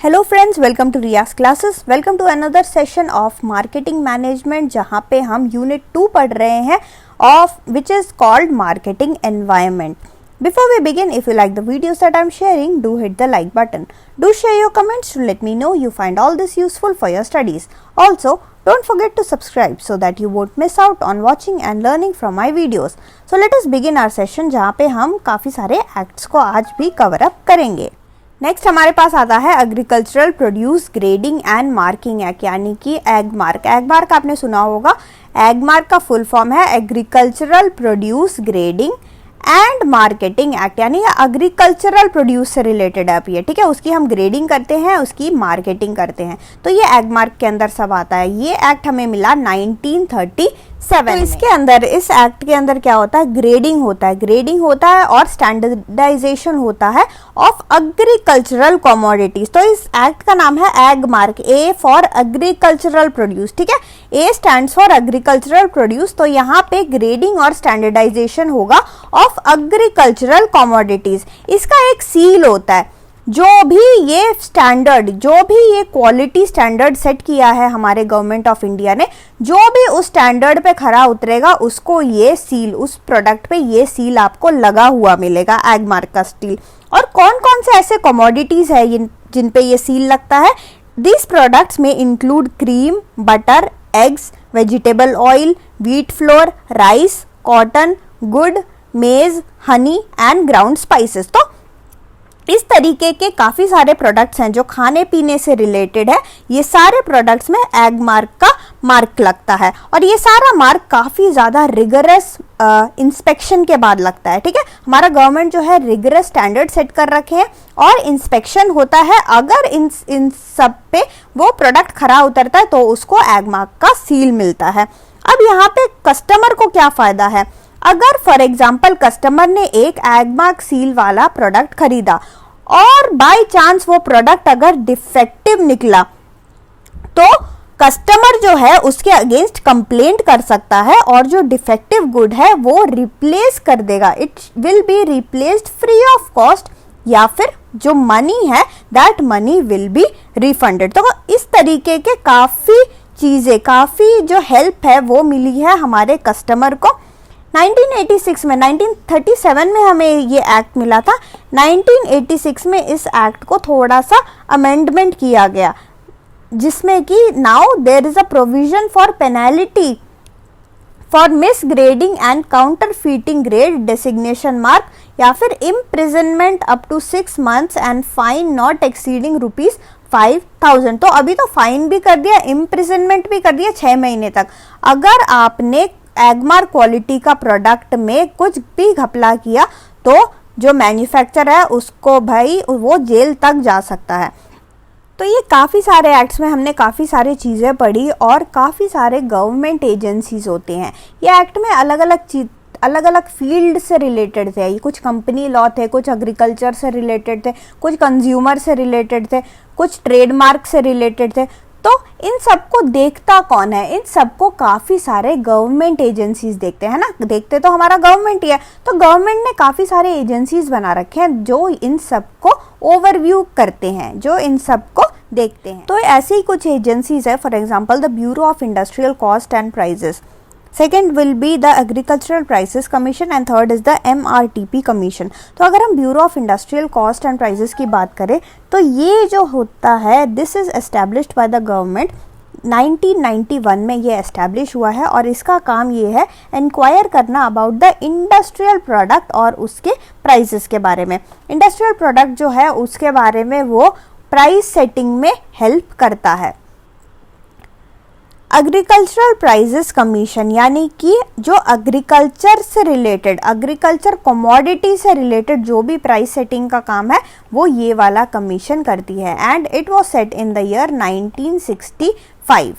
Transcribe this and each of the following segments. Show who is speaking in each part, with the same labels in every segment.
Speaker 1: Hello friends, welcome to Riyaz classes. Welcome to another session of marketing management, जहाँ पे हम unit 2 पढ़ रहे हैं of which is called marketing environment. Before we begin, if you like the videos that I'm sharing, do hit the like button. Do share your comments to let me know you find all this useful for your studies. Also, don't forget to subscribe so that you won't miss out on watching and learning from my videos. So let us begin our session, जहाँ पे हम काफ़ी सारे acts को आज भी cover up करेंगे। Next हमारे पास आता है agricultural produce grading and marking act, यानी कि एग मार्क। एग मार्क आपने सुना होगा। एग मार्क का फुल फॉर्म है agricultural produce grading and marketing act, यानी एग्रीकल्चरल प्रोड्यूस से रिलेटेड है। ये ठीक है, उसकी हम ग्रेडिंग करते हैं, उसकी मार्केटिंग करते हैं, तो ये एग मार्क के अंदर सब आता है। ये एक्ट हमें मिला 1937। तो इसके अंदर, इस एक्ट के अंदर क्या होता है? ग्रेडिंग होता है। ग्रेडिंग होता है और स्टैंडर्डाइजेशन होता है ऑफ एग्रीकल्चरल कमोडिटीज। तो इस एक्ट का नाम है egg mark. A for agricultural produce, ठीक है, ए स्टैंड्स फॉर एग्रीकल्चरल प्रोड्यूस। तो यहाँ पे ग्रेडिंग और स्टैंडर्डाइजेशन होगा ऑफ एग्रीकल्चरल कमोडिटीज। इसका एक सील होता है। जो भी ये स्टैंडर्ड, जो भी ये क्वालिटी स्टैंडर्ड सेट किया है हमारे गवर्नमेंट ऑफ इंडिया ने, जो भी उस स्टैंडर्ड पे खरा उतरेगा उसको ये सील, उस प्रोडक्ट पे ये सील आपको लगा हुआ मिलेगा, एग मार्क का सील। और कौन कौन से ऐसे कमोडिटीज है जिन पे ये सील लगता है? दिस प्रोडक्ट्स में include cream, butter, eggs, vegetable oil, wheat flour, rice, cotton, गुड़, मेज, हनी एंड ग्राउंड स्पाइसेस। तो इस तरीके के काफ़ी सारे प्रोडक्ट्स हैं जो खाने पीने से रिलेटेड है। ये सारे प्रोडक्ट्स में एग मार्क का मार्क लगता है और ये सारा मार्क काफ़ी ज़्यादा रिगरस इंस्पेक्शन के बाद लगता है। ठीक है, हमारा गवर्नमेंट जो है रिगरस स्टैंडर्ड सेट कर रखे हैं और इंस्पेक्शन होता है। अगर इन सब पे वो प्रोडक्ट खरा उतरता है तो उसको एग मार्क का सील मिलता है। अब यहाँ पे कस्टमर को क्या फ़ायदा है? अगर फॉर एग्जाम्पल कस्टमर ने एक एग मार्क सील वाला प्रोडक्ट खरीदा और बाय चांस वो प्रोडक्ट अगर डिफेक्टिव निकला, तो कस्टमर जो है उसके अगेंस्ट कंप्लेंट कर सकता है और जो डिफेक्टिव गुड है वो रिप्लेस कर देगा। It will be replaced free of cost, या फिर जो मनी है that money will be refunded. तो इस तरीके के काफ़ी चीज़ें, काफ़ी जो हेल्प है वो मिली है हमारे कस्टमर को। 1937 में हमें ये एक्ट मिला था। 1986 में इस एक्ट को थोड़ा सा अमेंडमेंट किया गया, जिसमें कि now there is a provision for penalty for misgrading and counterfeiting grade designation mark, या फिर imprisonment up to 6 months and fine not exceeding ₹5,000। तो अभी तो फाइन भी कर दिया, इम्प्रिजनमेंट भी कर दिया 6 महीने तक। अगर आपने एगमार्क क्वालिटी का प्रोडक्ट में कुछ भी घपला किया तो जो मैन्युफैक्चरर है उसको भाई वो जेल तक जा सकता है। तो ये काफ़ी सारे एक्ट्स में हमने काफ़ी सारी चीज़ें पढ़ी और काफ़ी सारे गवर्नमेंट एजेंसीज होते हैं। ये एक्ट में अलग अलग फील्ड से रिलेटेड थे। कुछ कंपनी लॉ थे, कुछ एग्रीकल्चर से रिलेटेड थे, कुछ कंज्यूमर से रिलेटेड थे, कुछ ट्रेडमार्क से रिलेटेड थे। तो इन सबको देखता कौन है? इन सबको काफ़ी सारे गवर्नमेंट एजेंसीज देखते हैं ना। देखते तो हमारा गवर्नमेंट ही है, तो गवर्नमेंट ने काफ़ी सारे एजेंसीज बना रखे हैं जो इन सबको ओवरव्यू करते हैं, जो इन सबको देखते हैं। तो ऐसे ही कुछ एजेंसीज है। For example the bureau of industrial cost and prices, second will be the agricultural prices commission and third is the MRTP commission. तो अगर हम bureau of industrial cost and prices की बात करें तो ये जो होता है, this is established by the government. 1991 में ये एस्टैब्लिश हुआ है और इसका काम ये है इंक्वायर करना अबाउट द इंडस्ट्रियल प्रोडक्ट और उसके प्राइसेस के बारे में। इंडस्ट्रियल प्रोडक्ट जो है उसके बारे में वो प्राइस सेटिंग में हेल्प करता है। एग्रीकल्चरल प्राइजेस कमीशन, यानी कि जो एग्रीकल्चर से रिलेटेड, एग्रीकल्चर कमोडिटी से रिलेटेड जो भी प्राइस सेटिंग का काम है वो ये वाला कमीशन करती है। And it was set in the year 1965।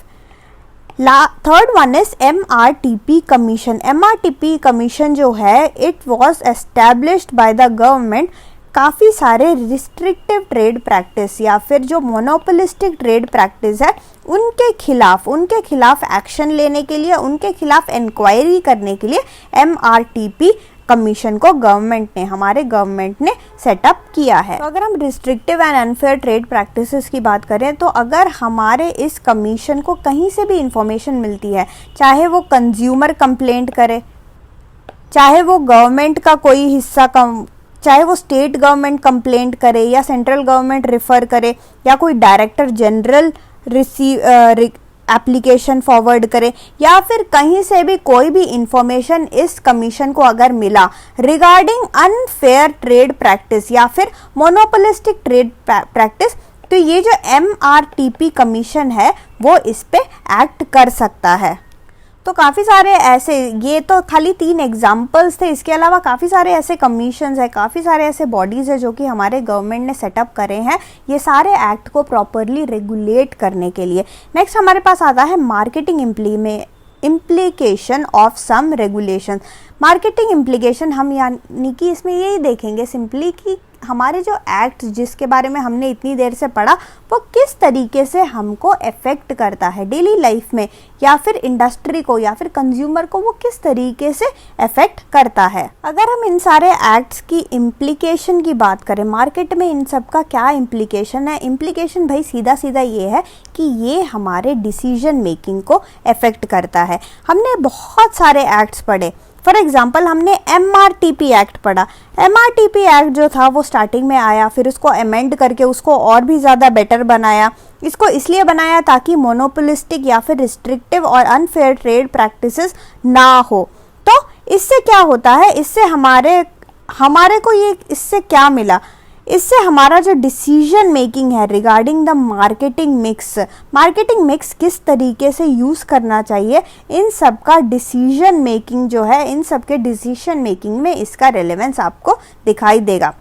Speaker 1: Third one is MRTP commission. MRTP commission जो है it was established by the government. काफ़ी सारे रिस्ट्रिक्टिव ट्रेड प्रैक्टिस या फिर जो मोनोपोलिस्टिक ट्रेड प्रैक्टिस है उनके खिलाफ एक्शन लेने के लिए, उनके खिलाफ इंक्वायरी करने के लिए MRTP कमीशन को हमारे गवर्नमेंट ने सेटअप किया है। तो अगर हम restrictive and unfair trade practices की बात करें तो अगर हमारे इस कमीशन को कहीं से भी इंफॉर्मेशन मिलती है, चाहे वो कंज्यूमर कंप्लेंट करे, चाहे वो गवर्नमेंट का कोई हिस्सा चाहे वो स्टेट गवर्नमेंट कंप्लेंट करे या सेंट्रल गवर्नमेंट रिफर करे या कोई डायरेक्टर जनरल एप्लीकेशन फॉरवर्ड करे या फिर कहीं से भी कोई भी इंफॉर्मेशन इस कमीशन को अगर मिला रिगार्डिंग अनफेयर ट्रेड प्रैक्टिस या फिर मोनोपोलिस्टिक ट्रेड प्रैक्टिस, तो ये जो MRTP कमीशन है वो इस पे एक्ट कर सकता है। तो काफ़ी सारे ऐसे, ये तो खाली 3 एग्जाम्पल्स थे, इसके अलावा काफ़ी सारे ऐसे कमीशंस है, काफ़ी सारे ऐसे बॉडीज़ है जो कि हमारे गवर्नमेंट ने सेटअप करे हैं ये सारे एक्ट को प्रॉपरली रेगुलेट करने के लिए। नेक्स्ट हमारे पास आता है marketing implication of some regulation. Marketing implication हम यानी कि इसमें यही देखेंगे सिंपली कि हमारे जो एक्ट जिसके बारे में हमने इतनी देर से पढ़ा वो किस तरीके से हमको अफेक्ट करता है डेली लाइफ में, या फिर इंडस्ट्री को या फिर कंज्यूमर को वो किस तरीके से अफेक्ट करता है। अगर हम इन सारे एक्ट्स की इम्प्लीकेशन की बात करें, मार्केट में इन सब का क्या इम्प्लीकेशन है, इम्प्लीकेशन भाई सीधा सीधा ये है कि ये हमारे डिसीजन मेकिंग को अफेक्ट करता है। हमने बहुत सारे एक्ट्स पढ़े, फॉर एग्जाम्पल हमने MRTP एक्ट पढ़ा। MRTP एक्ट जो था वो स्टार्टिंग में आया, फिर उसको अमेंड करके उसको और भी ज़्यादा बेटर बनाया। इसको इसलिए बनाया ताकि मोनोपोलिस्टिक या फिर रिस्ट्रिक्टिव और अनफेयर ट्रेड प्रैक्टिसेस ना हो। तो इससे क्या होता है, इससे हमारे को ये इससे क्या मिला, इससे हमारा जो डिसीजन मेकिंग है रिगार्डिंग द मार्केटिंग मिक्स किस तरीके से यूज़ करना चाहिए, इन सब का डिसीजन मेकिंग जो है, इन सब के डिसीजन मेकिंग में इसका रेलेवेंस आपको दिखाई देगा।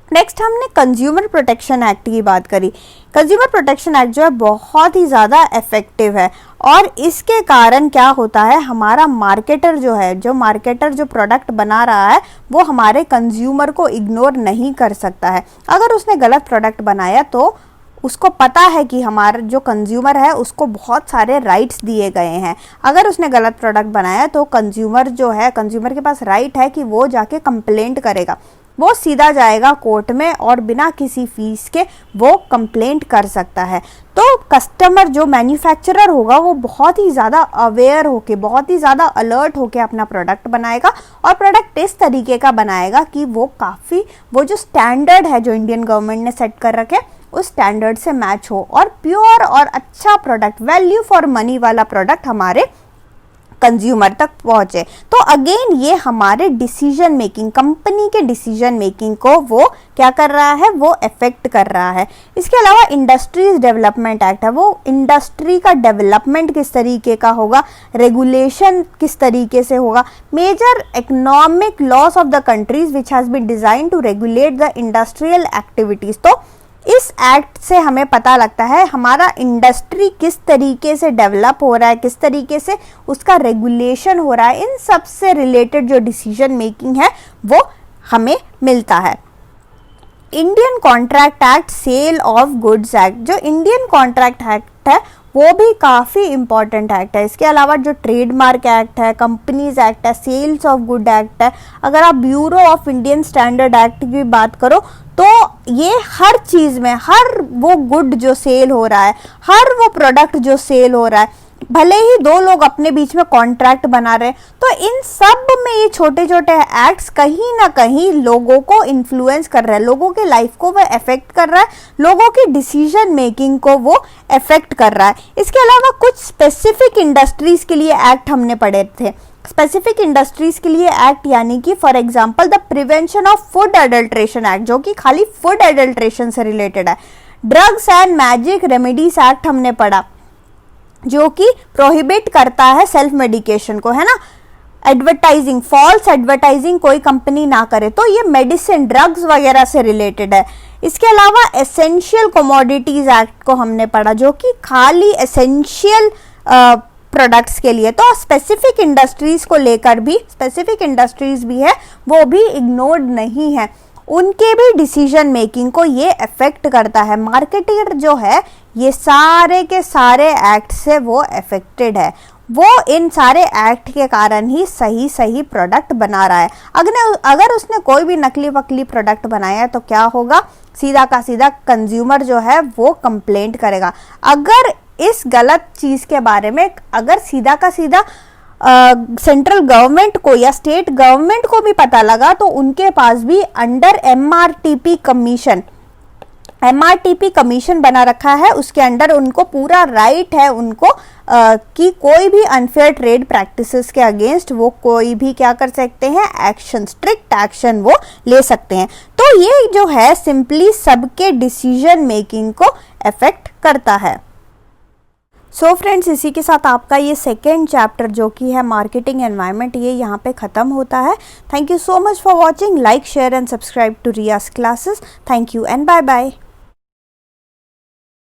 Speaker 1: नेक्स्ट हमने कंज्यूमर प्रोटेक्शन एक्ट की बात करी। कंज्यूमर प्रोटेक्शन एक्ट जो है बहुत ही ज़्यादा इफेक्टिव है और इसके कारण क्या होता है, हमारा मार्केटर जो प्रोडक्ट बना रहा है वो हमारे कंज्यूमर को इग्नोर नहीं कर सकता है। अगर उसने गलत प्रोडक्ट बनाया तो उसको पता है कि हमारा जो कंज्यूमर है उसको बहुत सारे राइट्स दिए गए हैं। अगर उसने गलत प्रोडक्ट बनाया तो कंज्यूमर के पास राइट है कि वो जाके कंप्लेंट करेगा, वो सीधा जाएगा कोर्ट में और बिना किसी फीस के वो कंप्लेंट कर सकता है। तो कस्टमर जो मैन्युफैक्चरर होगा वो बहुत ही ज़्यादा अवेयर होके, बहुत ही ज़्यादा अलर्ट होके अपना प्रोडक्ट बनाएगा और प्रोडक्ट इस तरीके का बनाएगा कि वो जो स्टैंडर्ड है जो इंडियन गवर्नमेंट ने सेट कर रखे उस स्टैंडर्ड से मैच हो और प्योर और अच्छा प्रोडक्ट, वैल्यू फॉर मनी वाला प्रोडक्ट हमारे कंज्यूमर तक पहुंचे। तो अगेन ये हमारे डिसीजन मेकिंग, कंपनी के डिसीजन मेकिंग को वो क्या कर रहा है, वो अफेक्ट कर रहा है। इसके अलावा इंडस्ट्रीज डेवलपमेंट एक्ट है, वो इंडस्ट्री का डेवलपमेंट किस तरीके का होगा, रेगुलेशन किस तरीके से होगा, major economic loss of the countries which has been design to regulate the industrial activities. तो इस एक्ट से हमें पता लगता है हमारा इंडस्ट्री किस तरीके से डेवलप हो रहा है, किस तरीके से उसका रेगुलेशन हो रहा है, इन सब से रिलेटेड जो डिसीजन मेकिंग है वो हमें मिलता है। Indian contract act, sale of goods act, जो इंडियन कॉन्ट्रैक्ट एक्ट है वो भी काफ़ी इंपॉर्टेंट एक्ट है। इसके अलावा जो ट्रेडमार्क एक्ट है, कंपनीज एक्ट है, सेल्स ऑफ गुड एक्ट है, अगर आप bureau of Indian standard act की बात करो तो ये हर चीज़ में, हर वो गुड जो सेल हो रहा है, हर वो प्रोडक्ट जो सेल हो रहा है, भले ही दो लोग अपने बीच में कॉन्ट्रैक्ट बना रहे हैं, तो इन सब में ये छोटे छोटे एक्ट्स कहीं ना कहीं लोगों को इन्फ्लुएंस कर रहा है, लोगों के लाइफ को वो अफेक्ट कर रहा है, लोगों की डिसीजन मेकिंग को वो अफेक्ट कर रहा है। इसके अलावा कुछ स्पेसिफिक इंडस्ट्रीज के लिए एक्ट हमने पढ़े थे। स्पेसिफिक इंडस्ट्रीज के लिए एक्ट यानी कि for example the prevention of food adulteration act, जो कि खाली फूड एडल्ट्रेशन से रिलेटेड है। Drugs and magic remedies act हमने पढ़ा जो कि प्रोहिबिट करता है सेल्फ मेडिकेशन को, है ना। एडवर्टाइजिंग, फॉल्स एडवर्टाइजिंग कोई कंपनी ना करे, तो ये मेडिसिन, ड्रग्स वगैरह से रिलेटेड है। इसके अलावा एसेंशियल कमोडिटीज एक्ट को हमने पढ़ा जो कि खाली एसेंशियल प्रोडक्ट्स के लिए, तो स्पेसिफिक इंडस्ट्रीज को लेकर भी, स्पेसिफिक इंडस्ट्रीज भी है वो भी इग्नोर्ड नहीं है, उनके भी डिसीजन मेकिंग को ये अफेक्ट करता है। मार्केटर जो है ये सारे के सारे एक्ट से वो अफेक्टेड है, वो इन सारे एक्ट के कारण ही सही प्रोडक्ट बना रहा है। अगर उसने कोई भी नकली वकली प्रोडक्ट बनाया है तो क्या होगा, सीधा का सीधा कंज्यूमर जो है वो कंप्लेंट करेगा। अगर इस गलत चीज के बारे में अगर सीधा का सीधा सेंट्रल गवर्नमेंट को या स्टेट गवर्नमेंट को भी पता लगा तो उनके पास भी अंडर एमआरटीपी कमीशन बना रखा है, उसके अंडर उनको पूरा राइट है उनको कि कोई भी अनफेयर ट्रेड प्रैक्टिसेस के अगेंस्ट वो कोई भी क्या कर सकते हैं, एक्शन, स्ट्रिक्ट एक्शन वो ले सकते हैं। तो ये जो है सिंपली सबके डिसीजन मेकिंग को अफेक्ट करता है। सो फ्रेंड्स, इसी के साथ आपका ये सेकेंड चैप्टर जो कि है मार्केटिंग एनवायरनमेंट, ये यहाँ पे ख़त्म होता है। Thank you so much for watching. Like, share and subscribe to Riyaz classes. Thank you and bye bye.